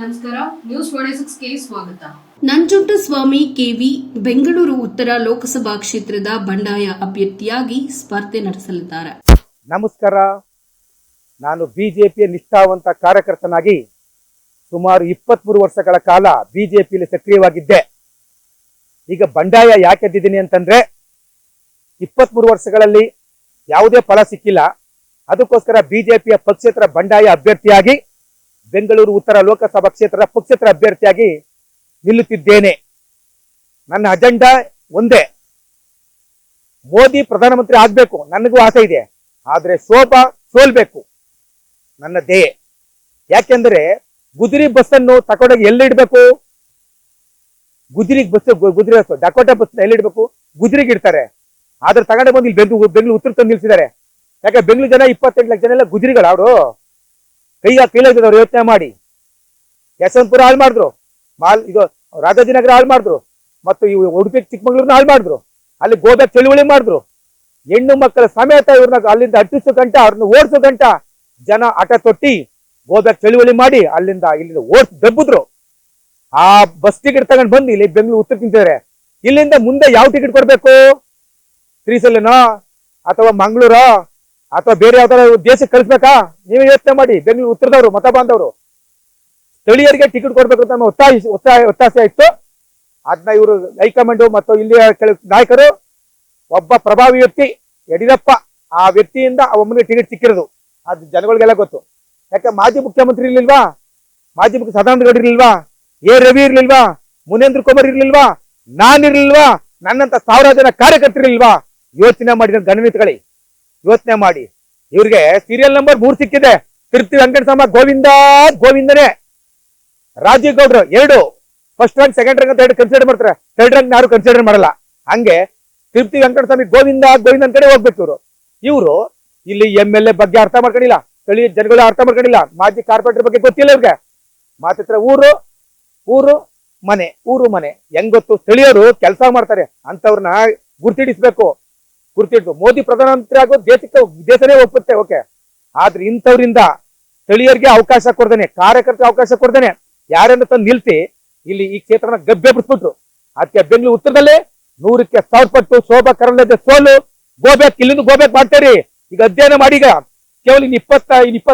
ನಮಸ್ಕಾರ, ನ್ಯೂಸ್ 46ಗೆ ಸ್ವಾಗತ. ನಂಜುಂಡಸ್ವಾಮಿ ಕೆವಿ ಬೆಂಗಳೂರು ಉತ್ತರ ಲೋಕಸಭಾ ಕ್ಷೇತ್ರದ ಬಂಡಾಯ ಅಭ್ಯರ್ಥಿಯಾಗಿ ಸ್ಪರ್ಧೆ ನಡೆಸಲಿದ್ದಾರೆ. ನಮಸ್ಕಾರ. ನಾನು ಬಿಜೆಪಿಯ ನಿಷ್ಠಾವಂತ ಕಾರ್ಯಕರ್ತನಾಗಿ ಸುಮಾರು 23 ವರ್ಷಗಳ ಕಾಲ ಬಿಜೆಪಿಯಲ್ಲಿ ಸಕ್ರಿಯವಾಗಿದ್ದೆ. ಈಗ ಬಂಡಾಯ ಯಾಕೆ ಎದ್ದಿದ್ದೀನಿ ಅಂತಂದ್ರೆ 23 ವರ್ಷಗಳಲ್ಲಿ ಯಾವುದೇ ಫಲ ಸಿಕ್ಕಿಲ್ಲ. ಅದಕ್ಕೋಸ್ಕರ ಬಿಜೆಪಿಯ ಪಕ್ಷೇತರ ಬಂಡಾಯ ಅಭ್ಯರ್ಥಿಯಾಗಿ ಬೆಂಗಳೂರು ಉತ್ತರ ಲೋಕಸಭಾ ಕ್ಷೇತ್ರದ ಪಕ್ಷೇತರ ಅಭ್ಯರ್ಥಿಯಾಗಿ ನಿಲ್ಲುತ್ತಿದ್ದೇನೆ. ನನ್ನ ಅಜೆಂಡಾ ಒಂದೇ, ಮೋದಿ ಪ್ರಧಾನಮಂತ್ರಿ ಆಗ್ಬೇಕು. ನನಗೂ ಆಸೆ ಇದೆ, ಆದ್ರೆ ಶೋಭಾ ಸೋಲ್ಬೇಕು ನನ್ನ ಧ್ಯೇಯ. ಯಾಕೆಂದ್ರೆ ಗುಜರಿ ಬಸ್ ಅನ್ನು ತಕೊಂಡೋಗಿ ಎಲ್ಲಿಡ್ಬೇಕು? ಗುಜರಿ ಡಕೋಟಾ ಬಸ್ ಎಲ್ಲಿಡ್ಬೇಕು? ಗುಜರಿಗೆ ಇಡ್ತಾರೆ. ಆದ್ರೆ ತಗೊಂಡು ಬಂದು ಇಲ್ಲಿ ಬೆಂಗಳೂರು ಉತ್ತರ ತಂದು ನಿಲ್ಸಿದ್ದಾರೆ. ಯಾಕೆ ಬೆಂಗಳೂರು ಜನ 28 ಲಕ್ಷ ಜನ ಎಲ್ಲ ಗುಜರಿಗಳು. ಅವರು ಕೈಲಾಗಿದ್ದವ್ರು ಯೋಚನೆ ಮಾಡಿ. ಯಶವಂತಪುರ ಹಾಳು ಮಾಡಿದ್ರು, ಇದು ರಾಜಾಜಿನಗರ ಹಾಳು ಮಾಡಿದ್ರು, ಮತ್ತು ಇವು ಉಡುಪಿ ಚಿಕ್ಕಮಗಳೂರ್ನ ಹಾಳು ಮಾಡಿದ್ರು. ಅಲ್ಲಿ ಗೋಬ್ಯಾಕ್ ಚಳುವಳಿ ಮಾಡಿದ್ರು. ಹೆಣ್ಣು ಮಕ್ಕಳ ಸಮೇತ ಇವ್ರನ್ನ ಅಲ್ಲಿಂದ ಅಟ್ಟಿಸೋ ಗಂಟ, ಅವ್ರನ್ನ ಓಡಿಸೋ ಗಂಟ ಜನ ಹಠ ತೊಟ್ಟಿ ಗೋಬ್ಯಾಕ್ ಚಳುವಳಿ ಮಾಡಿ ಇಲ್ಲಿಂದ ದಬ್ಬಿದ್ರು. ಆ ಬಸ್ ಟಿಕೆಟ್ ತಗೊಂಡು ಬಂದು ಇಲ್ಲಿ ಬೆಂಗಳೂರು ಉತ್ತರ ತಿಂತಿದ್ದಾರೆ. ಇಲ್ಲಿಂದ ಮುಂದೆ ಯಾವ ಟಿಕೆಟ್ ಕೊಡ್ಬೇಕು? ಶ್ರೀಸೆಲ್ಲನೋ ಅಥವಾ ಮಂಗಳೂರೋ ಅಥವಾ ಬೇರೆ ಯಾವ್ದಾರ ದೇಶಕ್ಕೆ ಕಳಿಸ್ಬೇಕಾ? ನೀವೇ ಯೋಚನೆ ಮಾಡಿ. ಬೆಂಗಳೂರು ಉತ್ತರದವರು ಮತ ಬಾಂಧವರು ಸ್ಥಳೀಯರಿಗೆ ಟಿಕೆಟ್ ಕೊಡ್ಬೇಕು ಅಂತ ಒತ್ತಾಸೆ ಇತ್ತು. ಅದನ್ನ ಇವರು ಹೈಕಮಾಂಡ್ ಮತ್ತು ಇಲ್ಲಿಯ ನಾಯಕರು, ಒಬ್ಬ ಪ್ರಭಾವಿ ವ್ಯಕ್ತಿ ಯಡಿಯೂರಪ್ಪ, ಆ ವ್ಯಕ್ತಿಯಿಂದ ಒಮ್ಮನಿಗೆ ಟಿಕೆಟ್ ಸಿಕ್ಕಿರೋದು. ಅದು ಜನಗಳಿಗೆಲ್ಲ ಗೊತ್ತು. ಯಾಕೆ ಮಾಜಿ ಮುಖ್ಯಮಂತ್ರಿ ಇರ್ಲಿಲ್ವಾ? ಮಾಜಿ ಮುಖ್ಯ ಸದಾನಂದ ಗೌಡ ಇರ್ಲಿಲ್ವಾ? ರವಿ ಇರ್ಲಿಲ್ವಾ? ಮುನೇಂದ್ರ ಕುಮಾರ್ ಇರ್ಲಿಲ್ವಾ? ನಾನಿರ್ಲಿಲ್ವಾ? ನನ್ನಂತ 1000 ಜನ ಕಾರ್ಯಕರ್ತರಿಲ್ವಾ? ಯೋಚನೆ ಮಾಡಿದ ಗಣನೀತಿಗಳಿ ಯೋಚನೆ ಮಾಡಿ. ಇವ್ರಿಗೆ ಸೀರಿಯಲ್ ನಂಬರ್ 3 ಸಿಕ್ಕಿದೆ. ತಿರುಪತಿ ವೆಂಕಟಸ್ವಾಮಿ ಗೋವಿಂದನೇ. ರಾಜೀವ್ ಗೌಡ್ರು 2 ಫಸ್ಟ್ ರ್ಯಾಂಕ್, ಸೆಕೆಂಡ್ ರ್ಯಾಂಕ್ ಅಂತ 2 ಕನ್ಸಿಡರ್ ಮಾಡ್ತಾರೆ. ಥರ್ಡ್ ರ್ಯಾಂಕ್ ಯಾರು ಕನ್ಸಿಡರ್ ಮಾಡಲ್ಲ. ಹಂಗೆ ತಿರುಪತಿ ವೆಂಕಟಸ್ವಾಮಿ ಗೋವಿಂದ ಕಡೆ ಹೋಗ್ಬೇಕು. ಇವರು ಇಲ್ಲಿ MLA ಬಗ್ಗೆ ಅರ್ಥ ಮಾಡ್ಕೊಂಡಿಲ್ಲ, ಸ್ಥಳೀಯ ಜನಗಳು ಅರ್ಥ ಮಾಡ್ಕೊಂಡಿಲ್ಲ, ಮಾಜಿ ಕಾರ್ಪೊರೇಟರ್ ಬಗ್ಗೆ ಗೊತ್ತಿಲ್ಲ ಇವ್ರಿಗೆ. ಮಾತ್ರ ಊರು ಮನೆ ಹೆಂಗ್ ಗೊತ್ತು? ಸ್ಥಳೀಯರು ಕೆಲಸ ಮಾಡ್ತಾರೆ, ಅಂತವ್ರನ್ನ ಗುರ್ತಿಡಿಸ್ಬೇಕು. ಮೋದಿ ಪ್ರಧಾನಮಂತ್ರಿ ಆಗೋ ದೇಶನೇ ಒಪ್ಪುತ್ತೆ, ಓಕೆ. ಆದ್ರೆ ಇಂಥವ್ರಿಂದ ಸ್ಥಳೀಯರಿಗೆ ಅವಕಾಶ ಕೊಡ್ದೇನೆ, ಕಾರ್ಯಕರ್ತರಿಗೆ ಅವಕಾಶ ಕೊಡ್ದೇನೆ ಯಾರನ್ನ ತಂದು ನಿಲ್ಸಿ ಇಲ್ಲಿ ಈ ಕ್ಷೇತ್ರನ ಗಬ್ಬೆ ಬಿಡಿಸ್ಬಿಟ್ರು. ಅದಕ್ಕೆ ಬೆಂಗಳೂರು ಉತ್ತರದಲ್ಲಿ 100ಕ್ಕೆ 1000 ಪಟ್ಟು ಶೋಭಾ ಕರಂದ್ಲಾಜೆ ಸೋಲು. ಇಲ್ಲಿಂದ ಗೋಬ್ಯಾಕ್ ಮಾಡ್ತೇರಿ. ಈಗ ಅಧ್ಯಯನ ಮಾಡಿ. ಈಗ ಕೇವಲ 26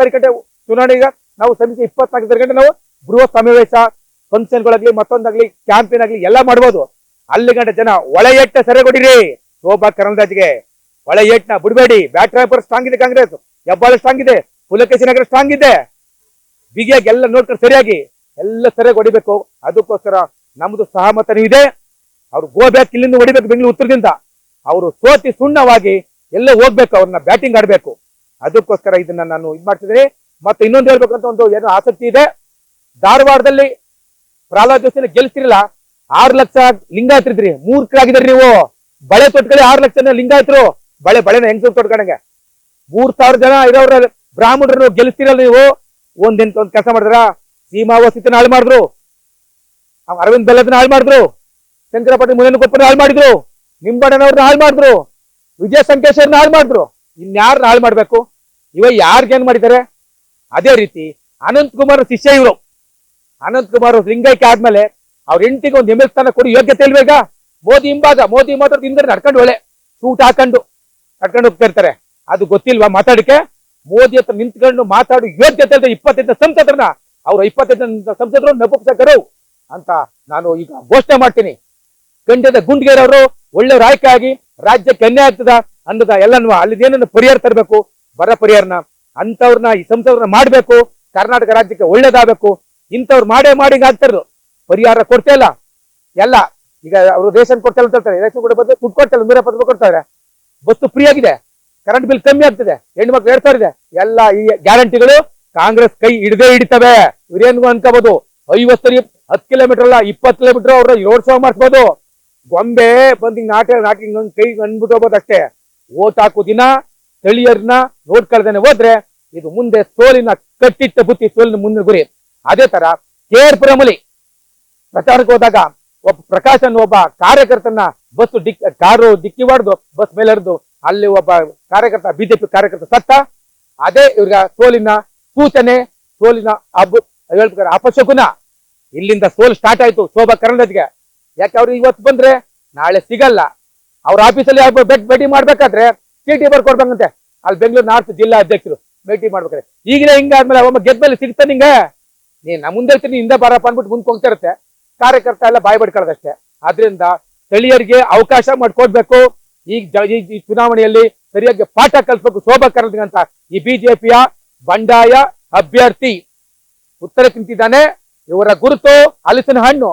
ತಾರೀಕು ಚುನಾವಣೆ. ಈಗ ನಾವು ಸಮಿತಿ 24 ತಾರೀಕು ನಾವು ಬೃಹತ್ ಸಮಾವೇಶ, ಫಂಕ್ಷನ್ಗಳಾಗ್ಲಿ, ಮತ್ತೊಂದಾಗ್ಲಿ, ಕ್ಯಾಂಪೇನ್ ಆಗ್ಲಿ ಎಲ್ಲ ಮಾಡ್ಬೋದು. ಅಲ್ಲಿ ಗಂಟೆ ಜನ ಒಳ ಏಟ್ನ ಸೆರೆ ಕೊಡಿರಿ. ಶೋಭಾ ಕರಂದ್ಲಾಜೆಗೆ ಒಳ ಏಟ್ನ ಬಿಡಬೇಡಿ. ಬ್ಯಾಟ್ರಾಪುರ ಸ್ಟ್ರಾಂಗ್ ಇದೆ, ಕಾಂಗ್ರೆಸ್ ಹೆಬ್ಬಾಳ ಸ್ಟ್ರಾಂಗ್ ಇದೆ, ಪುಲಕೇಶಿ ನಗರ ಸ್ಟ್ರಾಂಗ್ ಇದೆ. ಬಿಗಿಯಾಗಿ ಎಲ್ಲ ನೋಡ್ಕೊಂಡು ಸರಿಯಾಗಿ ಎಲ್ಲ ಸರಿಯಾಗಿ ಹೊಡಿಬೇಕು. ಅದಕ್ಕೋಸ್ಕರ ನಮ್ದು ಸಹಮತನೂ ಇದೆ. ಅವ್ರು ಗೋಬ್ಯಾಕ್ ಇಲ್ಲಿಂದ ಹೊಡಿಬೇಕು ಬೆಂಗಳೂರು ಉತ್ತರದಿಂದ. ಅವರು ಸೋತಿ ಸುಣ್ಣವಾಗಿ ಎಲ್ಲ ಹೋಗ್ಬೇಕು, ಅವ್ರನ್ನ ಬ್ಯಾಟಿಂಗ್ ಆಡ್ಬೇಕು. ಅದಕ್ಕೋಸ್ಕರ ಇದನ್ನ ನಾನು ಮಾಡ್ತಿದ್ದೀನಿ. ಮತ್ತೆ ಇನ್ನೊಂದು ಹೇಳ್ಬೇಕಂತ ಒಂದು ಏನೋ ಆಸಕ್ತಿ ಇದೆ. ಧಾರವಾಡದಲ್ಲಿ ಪ್ರಹ್ಲಾದ್ ಜೋಶಿನ ಗೆಲ್ತಿರಲ್ಲ, 6 ಲಕ್ಷ ಲಿಂಗಾಯತ್ರಿದ್ರಿ, ಮೂರ್ಖರಾಗಿದ್ರಿ ನೀವು. ಬಳೆ ತೊಟ್ಕೊಳ್ಳಿ 6 ಲಕ್ಷ ಲಿಂಗಾಯತರು. ಬಳೆನ ಹೆಂಗ್ ತೊಟ್ಕೊಂಡಂಗೆ 3000 ಜನ ಇರೋರ ಬ್ರಾಹ್ಮಣರನ್ನು ಗೆಲ್ಲಿಸ್ತಿರಲ್ಲ ನೀವು. ಒಂದ್ ಕೆಲಸ ಮಾಡಿದ್ರ, ಸೀಮಾ ವಸತಿನ ಹಾಳು ಮಾಡಿದ್ರು, ಅರವಿಂದ್ ಬೆಲ್ಲದನ್ನ ಹಾಳು ಮಾಡಿದ್ರು, ಶಂಕರಪಟ್ಟಿ ಮುನೇನಕೊಪ್ಪನ ಹಾಳು ಮಾಡಿದ್ರು, ನಿಂಬಣ್ಣನವ್ರನ್ನ ಹಾಳು ಮಾಡಿದ್ರು, ವಿಜಯ ಸಂಕೇಶ್ವರನ್ನ ಹಾಳು ಮಾಡಿದ್ರು. ಇನ್ಯಾರನ್ನ ಹಾಳು ಮಾಡ್ಬೇಕು? ಯಾರಿಗೇನ್ ಮಾಡಿದ್ದಾರೆ? ಅದೇ ರೀತಿ ಅನಂತ್ ಕುಮಾರ್ ಶಿಷ್ಯ ಇವರು. ಅನಂತ್ ಕುಮಾರ್ ಲಿಂಗೈಕ್ಯ ಆದ್ಮೇಲೆ ಅವ್ರ ಹೆಂಡತಿಗೆ ಒಂದು ML ಸ್ಥಾನ ಕೊಡಿ ಯೋಗ್ಯತೆ ಇಲ್ವೇಗ? ಮೋದಿ ಮಾತ್ರ ಹಿಂದೆ ನಡ್ಕೊಂಡು ಒಳ್ಳೆ ಸೂಟ್ ಹಾಕೊಂಡು ಹೋಗ್ತಾ ಇರ್ತಾರೆ. ಅದು ಗೊತ್ತಿಲ್ವಾ ಮಾತಾಡಕ್ಕೆ? ಮೋದಿ ಹತ್ರ ನಿಂತ್ಕೊಂಡು ಮಾತಾಡಿ ಯೋಗ್ಯತೆ 25 ಸಂಸದರನ್ನ, ಅವ್ರ 25 ಸಂಸದರು ನಪುಂಸಕರು ಅಂತ ನಾನು ಈಗ ಘೋಷಣೆ ಮಾಡ್ತೀನಿ. ಖಂಡಿತ ಗುಂಡ್ಗೇರವರು ಒಳ್ಳೆ ರಾಯಕ ಆಗಿ ರಾಜ್ಯಕ್ಕೆ ಅನ್ಯಾಯ ಆಗ್ತದ ಅನ್ನೋದ ಎಲ್ಲನೂ ಅಲ್ಲಿದೇನನ್ನು ಪರಿಹಾರ ತರಬೇಕು, ಬರ ಪರಿಹಾರನ ಅಂತವ್ರನ್ನ ಈ ಸಂಸದರನ್ನ ಮಾಡ್ಬೇಕು. ಕರ್ನಾಟಕ ರಾಜ್ಯಕ್ಕೆ ಒಳ್ಳೇದಾಗಬೇಕು. ಇಂಥವ್ರು ಮಾಡಿ ಆಗ್ತಾ ಇರೋದು ಪರಿಹಾರ ಕೊಡ್ತಾ ಇಲ್ಲ. ಎಲ್ಲ ಈಗ ಅವರು ರೇಷನ್ ಕೊಡ್ತಲ್ಲ ಅಂತ ಹೇಳ್ತಾರೆ. ರೇಷನ್ ಕೊಡೋ ದುಡ್ಡು ಕೊಡ್ತಲ್ಲ, 170 ರೂಪಾಯಿ ಕೊಡ್ತಾರೆ. ಬಸ್ಸು ಫ್ರೀ ಆಗಿದೆ, ಕರೆಂಟ್ ಬಿಲ್ ಕಮ್ಮಿ ಆಗ್ತದೆ, ಹೆಣ್ಮಕ್ಳು 2000 ಇದೆ. ಎಲ್ಲ ಈ ಗ್ಯಾರಂಟಿಗಳು ಕಾಂಗ್ರೆಸ್ ಕೈ ಹಿಡಿತವೆ. ಇವ್ರೇನು ಅನ್ಕೋಬಹುದು 50 ಕಿಲೋಮೀಟರ್ ಅಲ್ಲ 20 ಕಿಲೋಮೀಟರ್ ಅವ್ರ ರೋಡ್ ಶೋ ಮಾಡಿಸ್ಬೋದು. ಗೊಂಬೆ ಬಂದು ನಾಟಿ ಕೈ ಅಂದ್ಬಿಟ್ಟು ಹೋಗ್ಬೋದು ಅಷ್ಟೇ. ಓಟ್ ಹಾಕೋ ದಿನ ಸ್ಥಳೀಯರನ್ನ ನೋಡ್ಕೊಳ್ದೇನೆ ಹೋದ್ರೆ ಇದು ಮುಂದೆ ಸೋಲಿನ ಕಟ್ಟಿಟ್ಟ ಬುತ್ತಿ, ಸೋಲಿನ ಮುಂದಿನ ಗುರಿ. ಅದೇ ತರ ಕೇರ್ಪುರಮಲ್ಲಿ ಪ್ರಚಾರಕ್ಕೆ ಹೋದಾಗ ಒಬ್ಬ ಪ್ರಕಾಶ್ ಅನ್ನೋ ಒಬ್ಬ ಕಾರ್ಯಕರ್ತನ ಕಾರು ಡಿಕ್ಕಿ ಹೊಡೆದು ಬಸ್ ಮೇಲೆ ಹರಿದು ಅಲ್ಲಿ ಒಬ್ಬ ಬಿಜೆಪಿ ಕಾರ್ಯಕರ್ತ ಸತ್ತ. ಅದೇ ಇವ್ರಿಗೆ ಸೋಲಿನ ಸೂಚನೆ, ಸೋಲಿನ ಹೇಳ್ಬೇಕಾದ್ರೆ ಅಪಶಕುನ. ಇಲ್ಲಿಂದ ಸೋಲ್ ಸ್ಟಾರ್ಟ್ ಆಯ್ತು ಶೋಭಾ ಕರಂದ್ಲಾಜೆಗೆ. ಯಾಕೆ ಅವ್ರು ಇವತ್ತು ಬಂದ್ರೆ ನಾಳೆ ಸಿಗಲ್ಲ. ಅವ್ರ ಆಫೀಸಲ್ಲಿ ಭೇಟಿ ಮಾಡ್ಬೇಕಾದ್ರೆ ಚೀಟಿ ಬರ್ಕೊಡ್ಬೇಕಂತೆ. ಅಲ್ಲಿ ಬೆಂಗಳೂರು ನಾರ್ತ್ ಜಿಲ್ಲಾ ಅಧ್ಯಕ್ಷರು ಭೇಟಿ ಮಾಡ್ಬೇಕಾದ್ರೆ ಈಗಿನ ಹಿಂಗಾದ್ಮೇಲೆ ಒಬ್ಬ ಗೆದ್ಮೇಲೆ ಸಿಗ್ತಾ ನಿಂಗೆ ನೀನ್ ನಮ್ಮ ಮುಂದೆ ಇರ್ತೀನಿ ಹಿಂದೆ ಬರಪ್ಪ ಅಂದ್ಬಿಟ್ಟು ಮುಂದೆ ಹೋಗ್ತಾ ಇರುತ್ತೆ. ಕಾರ್ಯಕರ್ತ ಎಲ್ಲ ಬಾಯ್ ಬಡ್ಕೊಳ್ಳೋದಷ್ಟೇ. ಆದ್ರಿಂದ ಸ್ಥಳೀಯರಿಗೆ ಅವಕಾಶ ಮಾಡ್ಕೊಡ್ಬೇಕು. ಈ ಚುನಾವಣೆಯಲ್ಲಿ ಸರಿಯಾಗಿ ಪಾಠ ಕಲಿಸ್ಬೇಕು ಶೋಭಾ ಕರಂದ್ಲಾಜೆ ಅಂತ ಈ ಬಿಜೆಪಿಯ ಬಂಡಾಯ ಅಭ್ಯರ್ಥಿ ಉತ್ತರಕ್ಕೆ ನಿಂತಿದ್ದಾನೆ. ಇವರ ಗುರುತು ಹಲಸಿನ ಹಣ್ಣು,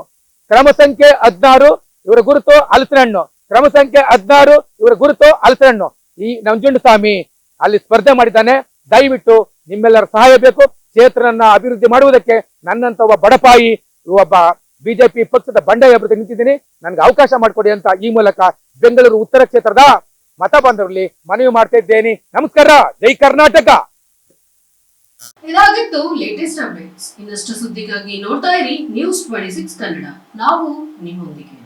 ಕ್ರಮ ಸಂಖ್ಯೆ 16. ಇವರ ಗುರುತು ಹಲಸಿನ ಹಣ್ಣು, ಕ್ರಮ ಸಂಖ್ಯೆ 16. ಇವರ ಗುರುತು ಹಲಸಿನ ಹಣ್ಣು. ಈ ನಂಜುಂಡಸ್ವಾಮಿ ಅಲ್ಲಿ ಸ್ಪರ್ಧೆ ಮಾಡಿದ್ದಾನೆ. ದಯವಿಟ್ಟು ನಿಮ್ಮೆಲ್ಲರ ಸಹಾಯ ಬೇಕು. ಕ್ಷೇತ್ರನ ಅಭಿವೃದ್ಧಿ ಮಾಡುವುದಕ್ಕೆ ನನ್ನಂತ ಒಬ್ಬ ಬಡಪಾಯಿ, ಒಬ್ಬ ಬಿಜೆಪಿ ಪಕ್ಷದ ಬಂಡಾಯ ಅಭ್ಯರ್ಥಿ ನಿಂತಿದ್ದೀನಿ. ನನ್ಗೆ ಅವಕಾಶ ಮಾಡಿಕೊಡಿ ಅಂತ ಈ ಮೂಲಕ ಬೆಂಗಳೂರು ಉತ್ತರ ಕ್ಷೇತ್ರದ ಮತ ಬಾಂಧವರಲ್ಲಿ ಮನವಿ ಮಾಡ್ತಾ ಇದ್ದೇನೆ. ನಮಸ್ಕಾರ. ಜೈ ಕರ್ನಾಟಕ. ಇದಾಗಿತ್ತು ಲೇಟೆಸ್ಟ್ ಅಪ್ಡೇಟ್ಸ್. ಇನ್ನಷ್ಟು ಸುದ್ದಿಗಾಗಿ ನೋಡ್ತಾ ಇರಿ ನ್ಯೂಸ್ 26 ಕನ್ನಡ. ನಾವು ನಿಮ್ಮೊಂದಿಗೆ.